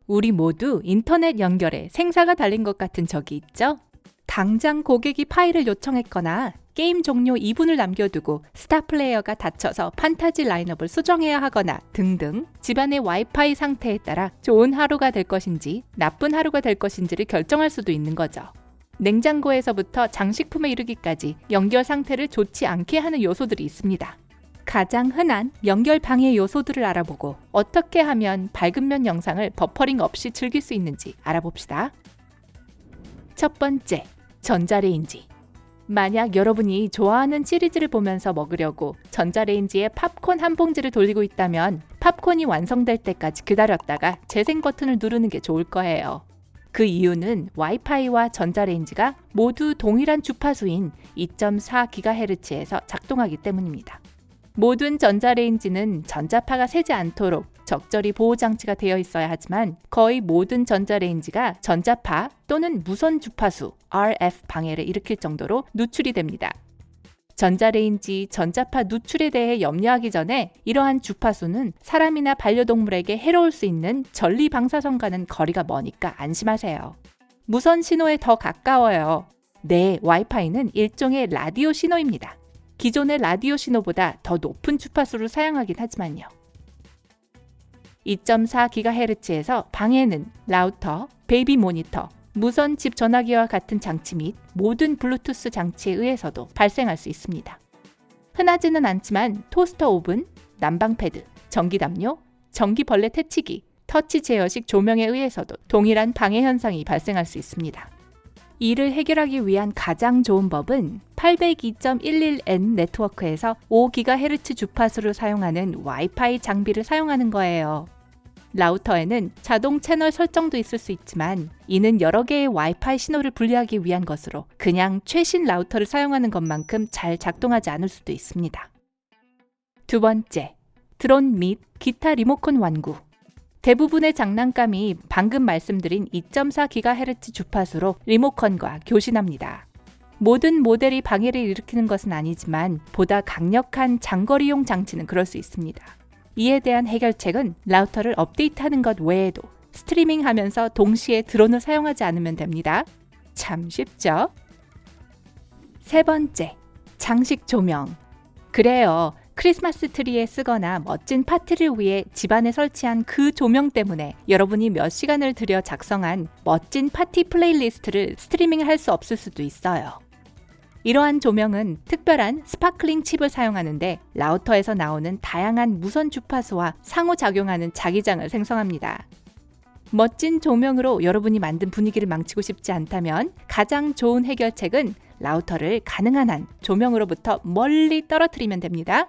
우리 모두 인터넷 연결에 생사가 달린 것 같은 적이 있죠? 당장 고객이 파일을 요청했거나 게임 종료 2분을 남겨두고 스타 플레이어가 닫혀서 판타지 라인업을 수정해야 하거나 등등 집안의 와이파이 상태에 따라 좋은 하루가 될 것인지 나쁜 하루가 될 것인지를 결정할 수도 있는 거죠. 냉장고에서부터 장식품에 이르기까지 연결 상태를 좋지 않게 하는 요소들이 있습니다. 가장 흔한 연결 방해 요소들을 알아보고 어떻게 하면 밝은 면 영상을 버퍼링 없이 즐길 수 있는지 알아봅시다. 첫 번째, 전자레인지. 만약 여러분이 좋아하는 시리즈를 보면서 먹으려고 전자레인지에 팝콘 한 봉지를 돌리고 있다면 팝콘이 완성될 때까지 기다렸다가 재생 버튼을 누르는 게 좋을 거예요. 그 이유는 와이파이와 전자레인지가 모두 동일한 주파수인 2.4GHz에서 작동하기 때문입니다. 모든 전자레인지는 전자파가 새지 않도록 적절히 보호장치가 되어 있어야 하지만 거의 모든 전자레인지가 전자파 또는 무선 주파수 RF 방해를 일으킬 정도로 누출이 됩니다. 전자레인지 전자파 누출에 대해 염려하기 전에 이러한 주파수는 사람이나 반려동물에게 해로울 수 있는 전리 방사선과는 거리가 머니까 안심하세요. 무선 신호에 더 가까워요. 네, 와이파이는 일종의 라디오 신호입니다. 기존의 라디오 신호보다 더 높은 주파수를 사용하긴 하지만요. 2.4GHz에서 방해는 라우터, 베이비 모니터, 무선 집 전화기와 같은 장치 및 모든 블루투스 장치에 의해서도 발생할 수 있습니다. 흔하지는 않지만 토스터 오븐, 난방 패드, 전기 담요, 전기 벌레 퇴치기, 터치 제어식 조명에 의해서도 동일한 방해 현상이 발생할 수 있습니다. 이를 해결하기 위한 가장 좋은 법은 802.11n 네트워크에서 5GHz 주파수를 사용하는 와이파이 장비를 사용하는 거예요. 라우터에는 자동 채널 설정도 있을 수 있지만 이는 여러 개의 와이파이 신호를 분리하기 위한 것으로 그냥 최신 라우터를 사용하는 것만큼 잘 작동하지 않을 수도 있습니다. 두 번째, 드론 및 기타 리모컨 완구. 대부분의 장난감이 방금 말씀드린 2.4GHz 주파수로 리모컨과 교신합니다. 모든 모델이 방해를 일으키는 것은 아니지만 보다 강력한 장거리용 장치는 그럴 수 있습니다. 이에 대한 해결책은 라우터를 업데이트하는 것 외에도 스트리밍하면서 동시에 드론을 사용하지 않으면 됩니다. 참 쉽죠? 세 번째, 장식 조명. 그래요. 크리스마스 트리에 쓰거나 멋진 파티를 위해 집안에 설치한 그 조명 때문에 여러분이 몇 시간을 들여 작성한 멋진 파티 플레이리스트를 스트리밍할 수 없을 수도 있어요. 이러한 조명은 특별한 스파클링 칩을 사용하는데 라우터에서 나오는 다양한 무선 주파수와 상호작용하는 자기장을 생성합니다. 멋진 조명으로 여러분이 만든 분위기를 망치고 싶지 않다면 가장 좋은 해결책은 라우터를 가능한 한 조명으로부터 멀리 떨어뜨리면 됩니다.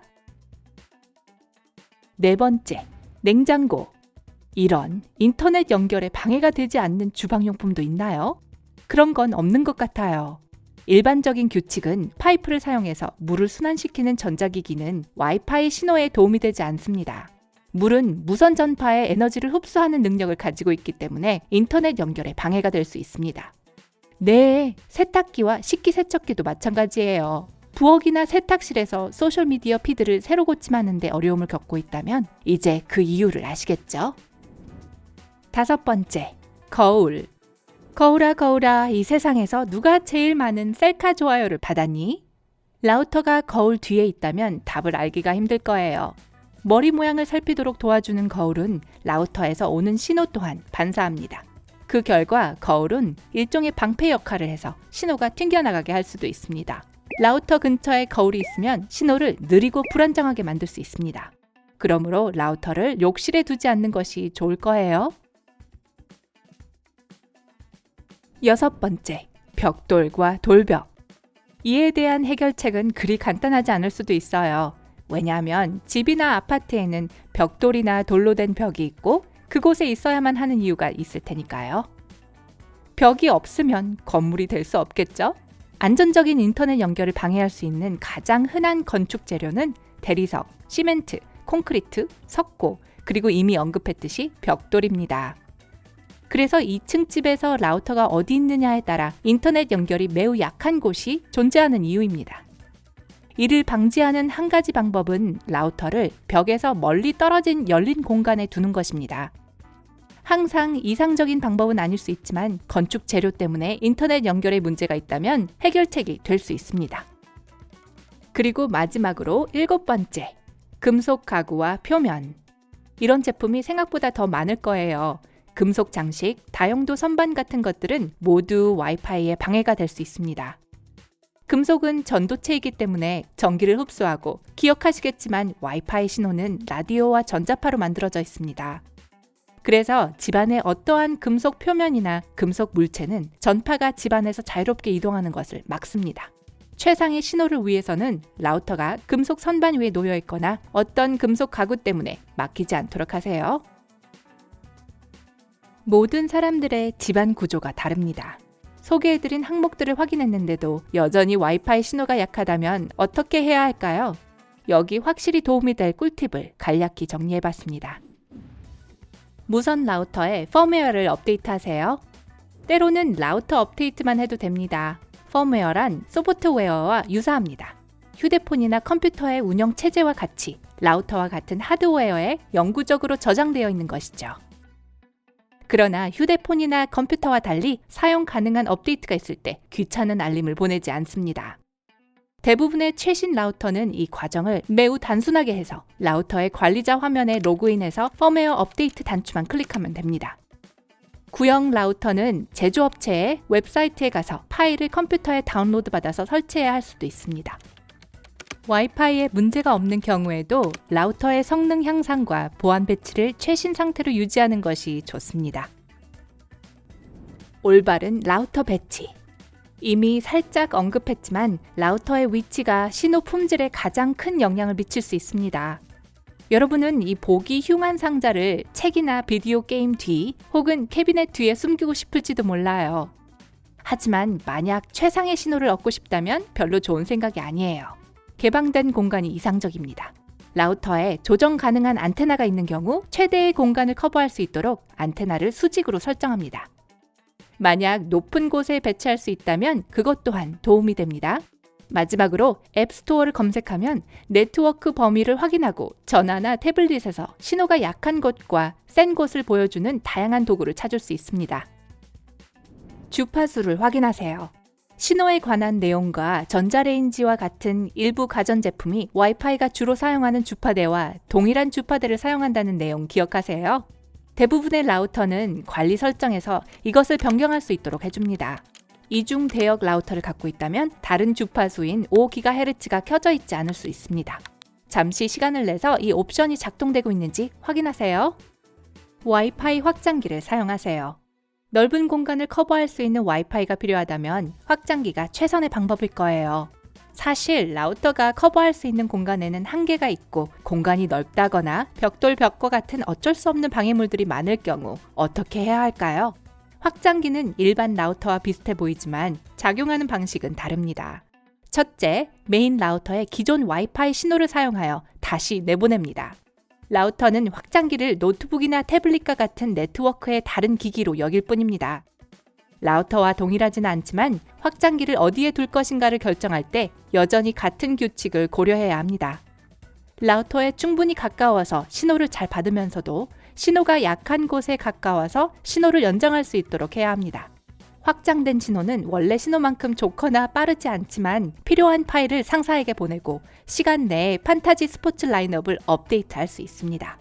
네 번째, 냉장고. 이런 인터넷 연결에 방해가 되지 않는 주방용품도 있나요? 그런 건 없는 것 같아요. 일반적인 규칙은 파이프를 사용해서 물을 순환시키는 전자기기는 와이파이 신호에 도움이 되지 않습니다. 물은 무선 전파의 에너지를 흡수하는 능력을 가지고 있기 때문에 인터넷 연결에 방해가 될 수 있습니다. 네, 세탁기와 식기세척기도 마찬가지예요. 부엌이나 세탁실에서 소셜미디어 피드를 새로 고침하는데 어려움을 겪고 있다면 이제 그 이유를 아시겠죠? 다섯 번째, 거울. 거울아 거울아, 이 세상에서 누가 제일 많은 셀카 좋아요를 받았니? 라우터가 거울 뒤에 있다면 답을 알기가 힘들 거예요. 머리 모양을 살피도록 도와주는 거울은 라우터에서 오는 신호 또한 반사합니다. 그 결과 거울은 일종의 방패 역할을 해서 신호가 튕겨나가게 할 수도 있습니다. 라우터 근처에 거울이 있으면 신호를 느리고 불안정하게 만들 수 있습니다. 그러므로 라우터를 욕실에 두지 않는 것이 좋을 거예요. 여섯 번째, 벽돌과 돌벽. 이에 대한 해결책은 그리 간단하지 않을 수도 있어요. 왜냐하면 집이나 아파트에는 벽돌이나 돌로 된 벽이 있고 그곳에 있어야만 하는 이유가 있을 테니까요. 벽이 없으면 건물이 될 수 없겠죠? 안전적인 인터넷 연결을 방해할 수 있는 가장 흔한 건축 재료는 대리석, 시멘트, 콘크리트, 석고, 그리고 이미 언급했듯이 벽돌입니다. 그래서 2층 집에서 라우터가 어디 있느냐에 따라 인터넷 연결이 매우 약한 곳이 존재하는 이유입니다. 이를 방지하는 한 가지 방법은 라우터를 벽에서 멀리 떨어진 열린 공간에 두는 것입니다. 항상 이상적인 방법은 아닐 수 있지만 건축 재료 때문에 인터넷 연결에 문제가 있다면 해결책이 될 수 있습니다. 그리고 마지막으로 7번째, 금속 가구와 표면. 이런 제품이 생각보다 더 많을 거예요. 금속 장식, 다용도 선반 같은 것들은 모두 와이파이에 방해가 될 수 있습니다. 금속은 전도체이기 때문에 전기를 흡수하고, 기억하시겠지만 와이파이 신호는 라디오와 전자파로 만들어져 있습니다. 그래서 집안의 어떠한 금속 표면이나 금속 물체는 전파가 집안에서 자유롭게 이동하는 것을 막습니다. 최상의 신호를 위해서는 라우터가 금속 선반 위에 놓여 있거나 어떤 금속 가구 때문에 막히지 않도록 하세요. 모든 사람들의 집안 구조가 다릅니다. 소개해드린 항목들을 확인했는데도 여전히 와이파이 신호가 약하다면 어떻게 해야 할까요? 여기 확실히 도움이 될 꿀팁을 간략히 정리해봤습니다. 무선 라우터의 펌웨어를 업데이트하세요. 때로는 라우터 업데이트만 해도 됩니다. 펌웨어란 소프트웨어와 유사합니다. 휴대폰이나 컴퓨터의 운영 체제와 같이 라우터와 같은 하드웨어에 영구적으로 저장되어 있는 것이죠. 그러나 휴대폰이나 컴퓨터와 달리 사용 가능한 업데이트가 있을 때 귀찮은 알림을 보내지 않습니다. 대부분의 최신 라우터는 이 과정을 매우 단순하게 해서 라우터의 관리자 화면에 로그인해서 펌웨어 업데이트 단추만 클릭하면 됩니다. 구형 라우터는 제조업체의 웹사이트에 가서 파일을 컴퓨터에 다운로드 받아서 설치해야 할 수도 있습니다. 와이파이에 문제가 없는 경우에도 라우터의 성능 향상과 보안 배치를 최신 상태로 유지하는 것이 좋습니다. 올바른 라우터 배치. 이미 살짝 언급했지만 라우터의 위치가 신호 품질에 가장 큰 영향을 미칠 수 있습니다. 여러분은 이 보기 흉한 상자를 책이나 비디오 게임 뒤 혹은 캐비넷 뒤에 숨기고 싶을지도 몰라요. 하지만 만약 최상의 신호를 얻고 싶다면 별로 좋은 생각이 아니에요. 개방된 공간이 이상적입니다. 라우터에 조정 가능한 안테나가 있는 경우 최대의 공간을 커버할 수 있도록 안테나를 수직으로 설정합니다. 만약 높은 곳에 배치할 수 있다면 그것 또한 도움이 됩니다. 마지막으로 앱스토어를 검색하면 네트워크 범위를 확인하고 전화나 태블릿에서 신호가 약한 곳과 센 곳을 보여주는 다양한 도구를 찾을 수 있습니다. 주파수를 확인하세요. 신호에 관한 내용과 전자레인지와 같은 일부 가전제품이 와이파이가 주로 사용하는 주파대와 동일한 주파대를 사용한다는 내용 기억하세요. 대부분의 라우터는 관리 설정에서 이것을 변경할 수 있도록 해줍니다. 이중 대역 라우터를 갖고 있다면 다른 주파수인 5GHz가 켜져 있지 않을 수 있습니다. 잠시 시간을 내서 이 옵션이 작동되고 있는지 확인하세요. 와이파이 확장기를 사용하세요. 넓은 공간을 커버할 수 있는 와이파이가 필요하다면 확장기가 최선의 방법일 거예요. 사실 라우터가 커버할 수 있는 공간에는 한계가 있고 공간이 넓다거나 벽돌 벽과 같은 어쩔 수 없는 방해물들이 많을 경우 어떻게 해야 할까요? 확장기는 일반 라우터와 비슷해 보이지만 작용하는 방식은 다릅니다. 첫째, 메인 라우터의 기존 와이파이 신호를 사용하여 다시 내보냅니다. 라우터는 확장기를 노트북이나 태블릿과 같은 네트워크의 다른 기기로 여길 뿐입니다. 라우터와 동일하지는 않지만 확장기를 어디에 둘 것인가를 결정할 때 여전히 같은 규칙을 고려해야 합니다. 라우터에 충분히 가까워서 신호를 잘 받으면서도 신호가 약한 곳에 가까워서 신호를 연장할 수 있도록 해야 합니다. 확장된 신호는 원래 신호만큼 좋거나 빠르지 않지만 필요한 파일을 상사에게 보내고 시간 내에 판타지 스포츠 라인업을 업데이트할 수 있습니다.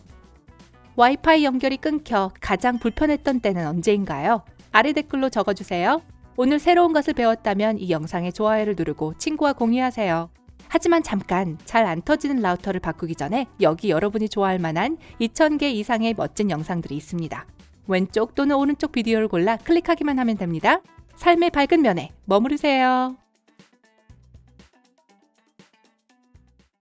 와이파이 연결이 끊겨 가장 불편했던 때는 언제인가요? 아래 댓글로 적어주세요. 오늘 새로운 것을 배웠다면 이 영상에 좋아요를 누르고 친구와 공유하세요. 하지만 잠깐 잘 안 터지는 라우터를 바꾸기 전에 여기 여러분이 좋아할 만한 2000개 이상의 멋진 영상들이 있습니다. 왼쪽 또는 오른쪽 비디오를 골라 클릭하기만 하면 됩니다. 삶의 밝은 면에 머무르세요.